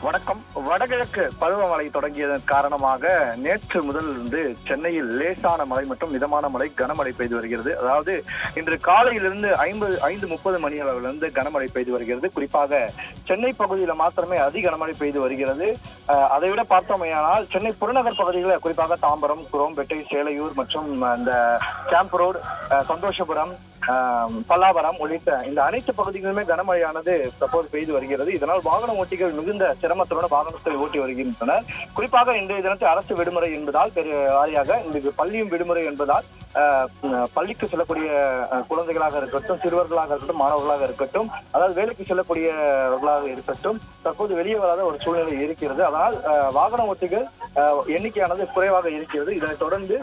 வணக்கம். வடகிழக்கு பருவமழை தொடங்கியதன் காரணமாக நேற்று முதல் இருந்து சென்னையில் லேசான மழை மற்றும் மிதமான மழை கனமழை பெய்து வருகிறது. அதாவது இன்று காலையிலிருந்து 5:30 மணி அளவிலிருந்து கனமழை பெய்து வருகிறது. குறிப்பாக சென்னை பகுதியில் மாத்திரமே அதிக கனமழை பெய்து வருகிறது. அதைவிட பார்த்தோமேயானால் சென்னை புறநகர் பகுதிகளில் குறிப்பாக தாம்பரம், குரோம்பேட்டை, சேலையூர் மற்றும் அந்த கேம்ப் ரோடு, சந்தோஷபுரம், பல்லாவரம் உள்ளிட்ட இந்த அனைத்து பகுதிகளுமே கனமழையானது தற்போது பெய்து வருகிறது. இதனால் வாகன ஓட்டிகள் மிகுந்த சிரமத்துடன் வாகனத்தை ஓட்டி வருகின்றனர். குறிப்பாக இன்றைய தினத்தை அரசு விடுமுறை என்பதால் வாரியாக இன்றைக்கு பள்ளியும் விடுமுறை என்பதால் பள்ளிக்கு செல்லக்கூடிய குழந்தைகளாக இருக்கட்டும், சிறுவர்களாக இருக்கட்டும், மாணவர்களாக இருக்கட்டும், அதாவது வேலைக்கு செல்லக்கூடியவர்களாக இருக்கட்டும், தற்போது வெளியே வராத ஒரு சூழ்நிலை இருக்கிறது. அதனால் வாகன ஓட்டிகள் எண்ணிக்கையானது குறைவாக இருக்கிறது. இதனைத் தொடர்ந்து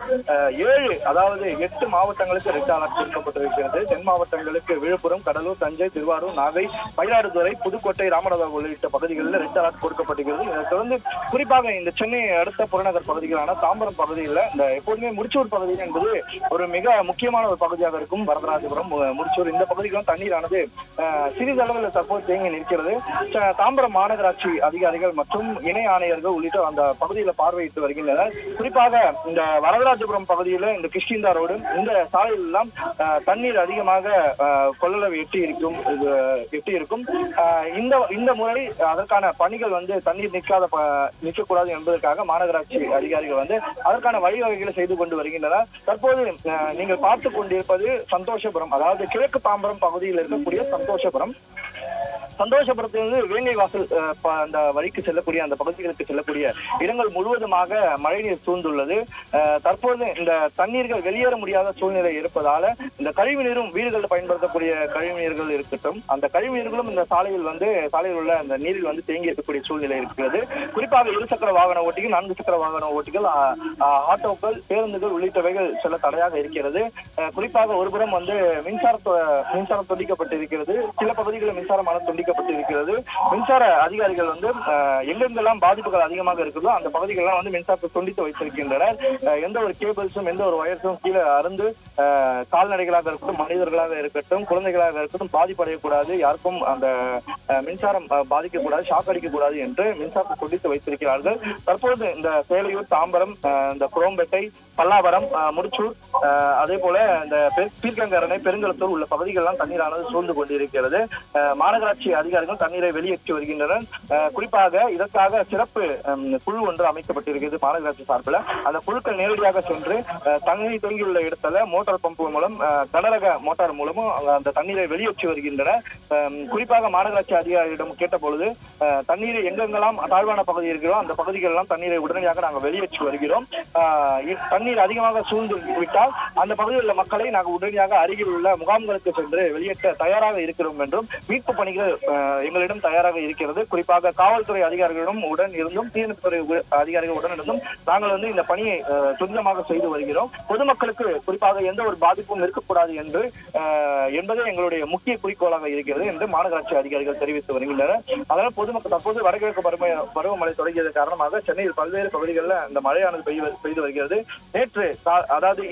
8 மாவட்டங்களுக்கு ரெட் அலர்ட் கொடுக்கப்பட்டிருக்கிறது. தென் மாவட்டங்களுக்கு விழுப்புரம், கடலூர், தஞ்சை, திருவாரூர், நாகை, மயிலாடுதுறை, புதுக்கோட்டை, ராமநாதபுரம் உள்ளிட்ட பகுதிகளில் ரெட் அலர்ட் கொடுக்கப்பட்டிருக்கிறது. இதனைத் தொடர்ந்து குறிப்பாக இந்த சென்னை அடுத்த புறநகர் பகுதிகளான தாம்பரம் பகுதியில் இந்த எப்போதுமே முடிச்சூர் பகுதி என்பது ஒரு மிக முக்கியமான ஒரு பகுதியாக இருக்கும். வரதராஜபுரம், முடிச்சூர் இந்த பகுதிகளும் தண்ணீரானது சிறிதளவில் தற்போது தேங்கி நிற்கிறது. தாம்பரம் மாநகராட்சி அதிகாரிகள் மற்றும் இணை ஆணையர்கள் உள்ளிட்ட அந்த பகுதியில் பார்வையிட்டு வருகின்றனர். குறிப்பாக இந்த வரதராஜபுரம் பகுதியில் இந்த கிஷ்கிந்தா ரோடு இந்த சாலையில் எல்லாம் தண்ணீர் அதிகமாக கொள்ளளவு எட்டி இருக்கும். இந்த முறை அதற்கான பணிகள் தண்ணீர் நிற்கக்கூடாது என்பதற்காக மாநகராட்சி அதிகாரிகள் அதற்கான வழிவகைகளை செய்து கொண்டு வருகின்றனர். தற்போது நீங்கள் பார்த்துக் கொண்டிருப்பது சந்தோஷபுரம், அதாவது கிழக்கு தாம்பரம் பகுதியில் இருக்கக்கூடிய சந்தோஷபுரத்திலிருந்து வேங்கை வாசல் அந்த வழிக்கு செல்லக்கூடிய அந்த பகுதிகளுக்கு செல்லக்கூடிய இடங்கள் முழுவதுமாக மழைநீர் சூழ்ந்துள்ளது. தற்போது இந்த தண்ணீர்கள் வெளியேற முடியாத சூழ்நிலை இருப்பதால இந்த கழிவு நீரும் வீடுகளில் பயன்படுத்தக்கூடிய கழிவு நீர்கள் இருக்கட்டும், அந்த கழிவு நீர்களும் இந்த சாலையில் உள்ள அந்த நீரில் தேங்கி இருக்கக்கூடிய சூழ்நிலை இருக்கிறது. குறிப்பாக இருசக்கர வாகன ஓட்டிகள், 4 சக்கர வாகன ஓட்டிகள், ஆட்டோக்கள், பேருந்துகள் உள்ளிட்டவைகள் செல்ல தடையாக இருக்கிறது. குறிப்பாக ஒருபுறம் மின்சாரம் துண்டிக்கப்பட்டிருக்கிறது. சில பகுதிகளில் மின்சாரமான துண்டிக்கப்பட்டிருக்கிறது. மின்சார அதிகாரிகள் எங்கெங்கெல்லாம் பாதிப்புகள் அதிகமாக இருக்கிறதோ அந்த பகுதிகளெல்லாம் மின்சாரத்தை துண்டித்து வைத்திருக்கின்றனர். எந்த ஒரு கேபிள்ஸும் எந்த ஒரு வயர்ஸும் கீழே அருந்து கால்நடைகளாக இருக்கட்டும், மனிதர்களாக இருக்கட்டும், குழந்தைகளாக இருக்கட்டும் பாதிப்படையக்கூடாது, யாருக்கும் அந்த மின்சாரம் பாதிக்கக்கூடாது, ஷாக் அடிக்கக்கூடாது என்று மின்சாரத்தை துண்டித்து வைத்திருக்கிறார்கள். தற்போது இந்த சேலையூர், தாம்பரம், இந்த குரோம்பேட்டை, பல்லாவரம், முடிச்சூர், அதே போல இந்த பீர்க்கங்கரணை, பெருங்கலத்தூர் உள்ள பகுதிகளெல்லாம் தண்ணீரானது சூழ்ந்து கொண்டிருக்கிறது. மாநகராட்சி அதிகாரிகள் தண்ணீரை வெளியேற்றி வருகின்றனர். குறிப்பாக இதற்காக சிறப்பு குழு ஒன்று அமைக்கப்பட்டிருக்கிறது மாநகராட்சி சார்பில். அந்த குழுக்கள் நேரடியாக சென்று தண்ணீர் தொங்கியுள்ள இடத்துல மோட்டார் பம்பு மூலம், கனரக மோட்டார் மூலமும் அந்த தண்ணீரை வெளியேற்றி வருகின்றனர். குறிப்பாக மாநகராட்சி அதிகாரியிடம் கேட்ட பொழுது தண்ணீரை எங்கெங்கெல்லாம் தாழ்வான பகுதி இருக்கிறோம் அந்த பகுதிகள் எல்லாம் தண்ணீரை உடனடியாக நாங்கள் வெளியேற்றி வருகிறோம். தண்ணீர் அதிகமாக சூழ்ந்து விட்டால் அந்த பகுதியில் உள்ள மக்களை நாங்கள் உடனடியாக அருகில் உள்ள முகாம்களுக்கு சென்று வெளியேற்ற தயாராக இருக்கிறோம் என்றும், மீட்பு பணிகள் எங்களிடம் தயாராக இருக்கிறது. குறிப்பாக காவல்துறை அதிகாரிகளிடம் உடன் இருந்தும், தீயணைப்புத்துறை அதிகாரிகளுடன் இருந்தும் நாங்கள் இந்த பணியை துரிதமாக செய்து வருகிறோம். பொதுமக்களுக்கு குறிப்பாக எந்த ஒரு பாதிப்பும் இருக்கக்கூடாது என்பதே எங்களுடைய முக்கிய குறிக்கோளாக இருக்கிறது என்று மாநகராட்சி அதிகாரிகள் தெரிவித்து வருகின்றனர். அதனால் பொதுமக்கள் தற்போது வடகிழக்கு பருவமழை தொடங்கியது காரணமாக சென்னையில் பல்வேறு பகுதிகளில் இந்த மழையானது பெய்து வருகிறது.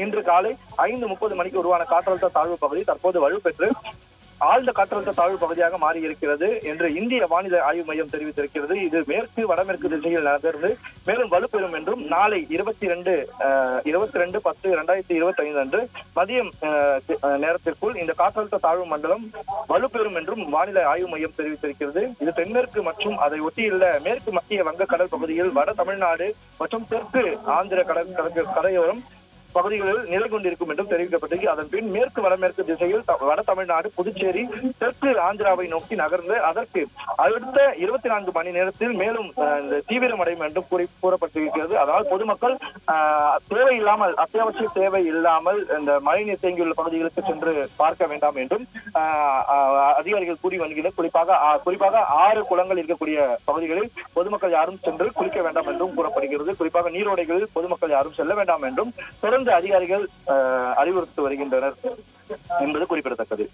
இன்று காலை 5:30 மணிக்கு உருவான காற்றழுத்த தாழ்வு பகுதி தற்போது வலுப்பெற்று ஆழ்ந்த காற்றழுத்த தாழ்வு பகுதியாக மாறி இருக்கிறது என்று இந்திய வானிலை ஆய்வு மையம் தெரிவித்திருக்கிறது. இது மேற்கு வடமேற்கு திசையில் நகர்ந்து மேலும் வலுப்பெறும் என்றும், நாளை 22/10/2025 அன்று மதியம் நேரத்திற்குள் இந்த காற்றழுத்த தாழ்வு மண்டலம் வலுப்பெறும் என்றும் வானிலை ஆய்வு மையம் தெரிவித்திருக்கிறது. இது தென்மேற்கு மற்றும் அதை ஒட்டியுள்ள மேற்கு மத்திய வங்க கடல் பகுதியில் வட தமிழ்நாடு மற்றும் தெற்கு ஆந்திர கரையோரம் பகுதிகளில் நிலை கொண்டிருக்கும் என்றும் தெரிவிக்கப்பட்டது. அதன் பின் மேற்கு வடமேற்கு திசையில் வட தமிழ்நாடு, புதுச்சேரி, தெற்கு ஆந்திராவை நோக்கி நகர்ந்து அதற்கு அடுத்த 24 மணி நேரத்தில் மேலும் தீவிரமடையும் என்றும் கூறப்பட்டிருக்கிறது. அதாவது பொதுமக்கள் தேவையில்லாமல், அத்தியாவசிய தேவை இல்லாமல் இந்த மழைநீர் தேங்கியுள்ள பகுதிகளுக்கு சென்று பார்க்க வேண்டாம் என்றும் அதிகாரிகள் கூறி வருகின்றனர். குறிப்பாக 6 குளங்கள் இருக்கக்கூடிய பகுதிகளில் பொதுமக்கள் யாரும் சென்று குளிக்க வேண்டாம் என்றும் கூறப்படுகிறது. குறிப்பாக நீரோடைகளில் பொதுமக்கள் யாரும் செல்ல வேண்டாம் என்றும் தொடர்ந்து அதிகாரிகள் அறிவுறுத்தி வருகின்றனர் என்பது குறிப்பிடத்தக்கது.